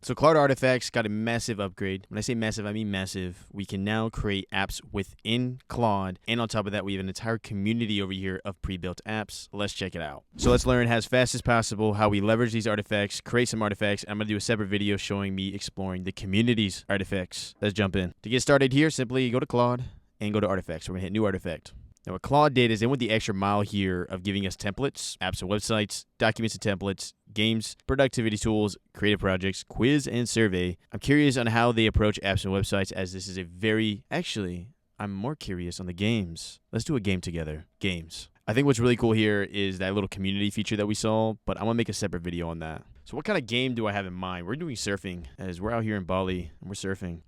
So Claude Artifacts got a massive upgrade. When I say massive, I mean massive. We can now create apps within Claude. And on top of that, we have an entire community over here of pre-built apps. Let's check it out. So let's learn as fast as possible how we leverage these artifacts, create some artifacts. I'm going to do a separate video showing me exploring the community's artifacts. Let's jump in. To get started here, simply go to Claude and go to artifacts. We're going to hit new artifact. Now, what Claude did is they went the extra mile here of giving us templates, apps and websites, documents and templates, games, productivity tools, creative projects, quiz, and survey. I'm curious on how they approach apps and websites, as this is a actually, I'm more curious on the games. Let's do a game together. Games. I think what's really cool here is that little community feature that we saw, but I want to make a separate video on that. So what kind of game do I have in mind? We're doing surfing, as we're out here in Bali, and we're surfing.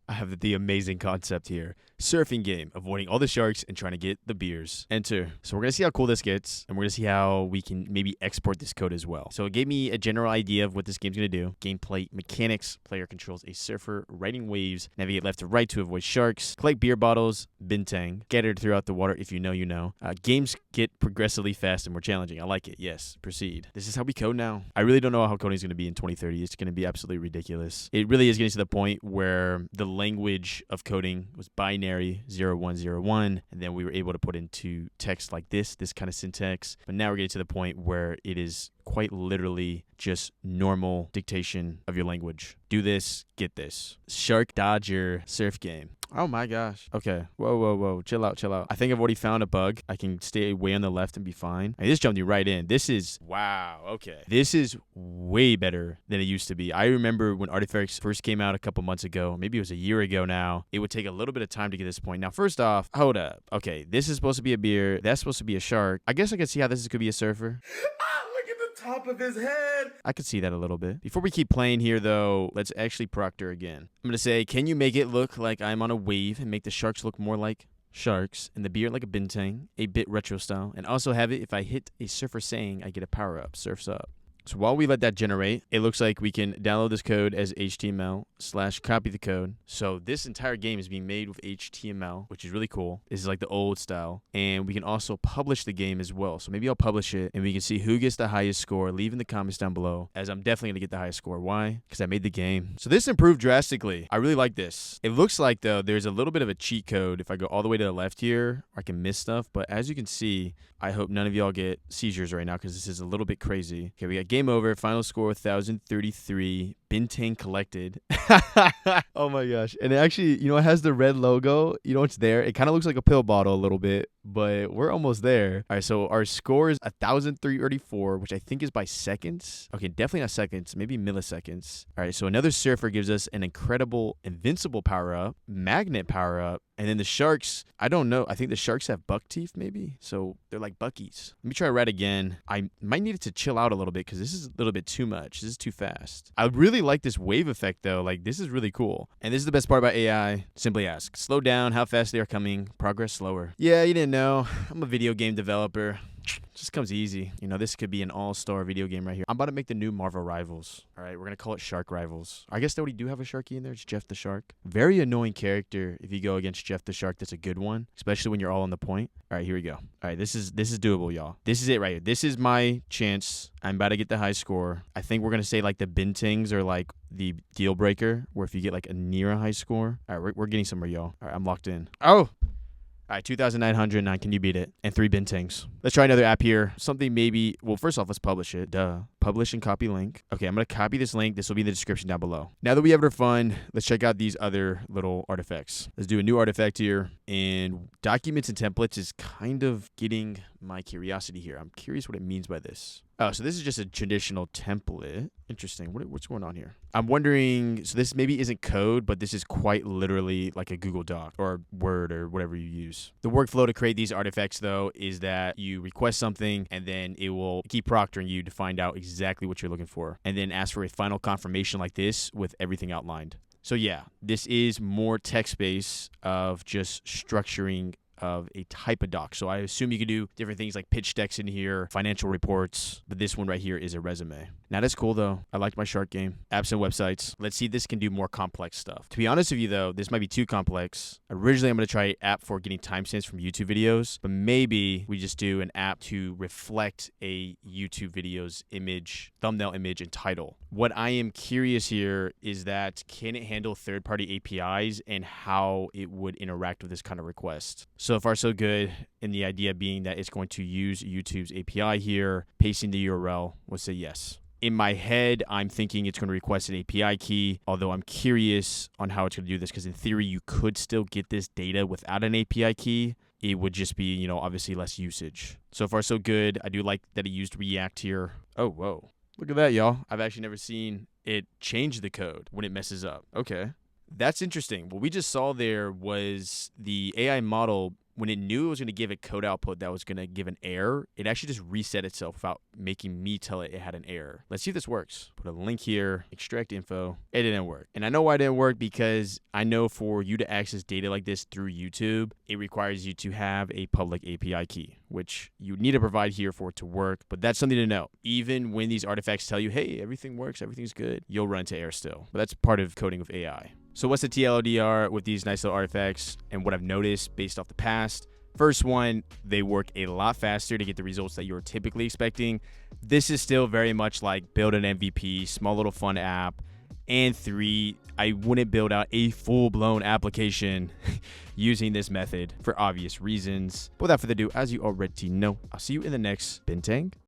I have the amazing concept here. Surfing game, avoiding all the sharks and trying to get the beers. Enter. So we're going to see how cool this gets, and we're going to see how we can maybe export this code as well. So it gave me a general idea of what this game's going to do. Gameplay mechanics. Player controls a surfer, riding waves, navigate left to right to avoid sharks, collect beer bottles, bintang, scattered throughout the water if you know, you know. Games get progressively fast and more challenging. I like it. Yes, proceed. This is how we code now. I really don't know how coding is going to be in 2030. It's going to be absolutely ridiculous. It really is getting to the point where the language of coding was binary 0101, and then we were able to put into text like this kind of syntax. But now we're getting to the point where it is quite literally just normal dictation of your language. Do this, get this. Shark Dodger surf game. Oh my gosh. Okay. Whoa. Chill out. I think I've already found a bug. I can stay way on the left and be fine. I mean, this jumped me right in. This is, wow. Okay. This is way better than it used to be. I remember when Artifacts first came out a couple months ago, maybe it was a year ago now, it would take a little bit of time to get to this point. Now, first off, hold up. Okay. This is supposed to be a beer. That's supposed to be a shark. I guess I can see how this could be a surfer. Top of his head. I could see that a little bit. Before we keep playing here, though, let's actually proctor again. I'm going to say, can you make it look like I'm on a wave and make the sharks look more like sharks and the beer like a bintang, a bit retro style, and also have it if I hit a surfer saying I get a power up, surfs up. So while we let that generate, it looks like we can download this code as HTML/copy the code. So this entire game is being made with HTML, which is really cool. This is like the old style. And we can also publish the game as well. So maybe I'll publish it and we can see who gets the highest score. Leave in the comments down below, as I'm definitely going to get the highest score. Why? Because I made the game. So this improved drastically. I really like this. It looks like, though, there's a little bit of a cheat code. If I go all the way to the left here, I can miss stuff. But as you can see, I hope none of y'all get seizures right now, because this is a little bit crazy. Okay, we got game over. Final score 1,033. Bintang collected. Oh my gosh. And it actually, it has the red logo. It's there. It kind of looks like a pill bottle a little bit, but we're almost there. All right, so our score is 1,334, which I think is by seconds. Okay, definitely not seconds, maybe milliseconds. All right, so another surfer gives us an incredible invincible power-up, magnet power-up, and then the sharks, I don't know. I think the sharks have buck teeth, maybe. So they're like buckies. Let me try red again. I might need it to chill out a little bit because this is a little bit too much. This is too fast. I really like this wave effect, though. Like, this is really cool. And this is the best part about AI. Simply ask. Slow down. How fast they are coming. Progress slower. Yeah, you didn't know. I'm a video game developer. Just comes easy. This could be an all-star video game right here. I'm about to make the new Marvel Rivals. All right, we're going to call it Shark Rivals. I guess they already do have a Sharky in there. It's Jeff the Shark. Very annoying character if you go against Jeff the Shark. That's a good one, especially when you're all on the point. All right, here we go. All right, this is doable, y'all. This is it right here. This is my chance. I'm about to get the high score. I think we're going to say like the bintings are like the deal breaker, where if you get like a near a high score. All right, we're getting somewhere, y'all. All right, I'm locked in. Oh! All right, 2,909. Can you beat it? And 3 bintings. Let's try another app here. Something maybe, well, first off, let's publish it. Duh. Publish and copy link. Okay, I'm going to copy this link. This will be in the description down below. Now that we have our fun, let's check out these other little artifacts. Let's do a new artifact here. And documents and templates is kind of getting my curiosity here. I'm curious what it means by this. Oh, so this is just a traditional template. Interesting. What's going on here? I'm wondering, so this maybe isn't code, but this is quite literally like a Google Doc or Word or whatever you use. The workflow to create these artifacts, though, is that you request something and then it will keep proctoring you to find out exactly what you're looking for, and then ask for a final confirmation like this with everything outlined. So yeah, this is more text-based of just structuring of a type of doc. So I assume you could do different things like pitch decks in here, financial reports, but this one right here is a resume. Now that's cool though. I liked my shark game. Apps and websites. Let's see if this can do more complex stuff. To be honest with you though, this might be too complex. Originally, I'm going to try an app for getting timestamps from YouTube videos, but maybe we just do an app to reflect a YouTube video's image, thumbnail image, and title. What I am curious here is that can it handle third-party APIs and how it would interact with this kind of request. So far, so good. And the idea being that it's going to use YouTube's API here, pasting the URL, we'll say yes. In my head, I'm thinking it's going to request an API key, although I'm curious on how it's going to do this because in theory, you could still get this data without an API key. It would just be, obviously less usage. So far, so good. I do like that it used React here. Oh, whoa. Look at that, y'all. I've actually never seen it change the code when it messes up. Okay. That's interesting. What we just saw there was the AI model, when it knew it was going to give a code output that was going to give an error, it actually just reset itself without making me tell it had an error. Let's see if this works. Put a link here, extract info. It didn't work. And I know why it didn't work because I know for you to access data like this through YouTube, it requires you to have a public API key, which you need to provide here for it to work. But that's something to know. Even when these artifacts tell you, hey, everything works, everything's good, you'll run into error still. But that's part of coding with AI. So what's the TLDR with these nice little artifacts and what I've noticed based off the past? First one, they work a lot faster to get the results that you're typically expecting. This is still very much like build an MVP, small little fun app. And 3, I wouldn't build out a full-blown application using this method for obvious reasons. But without further ado, as you already know, I'll see you in the next Bintang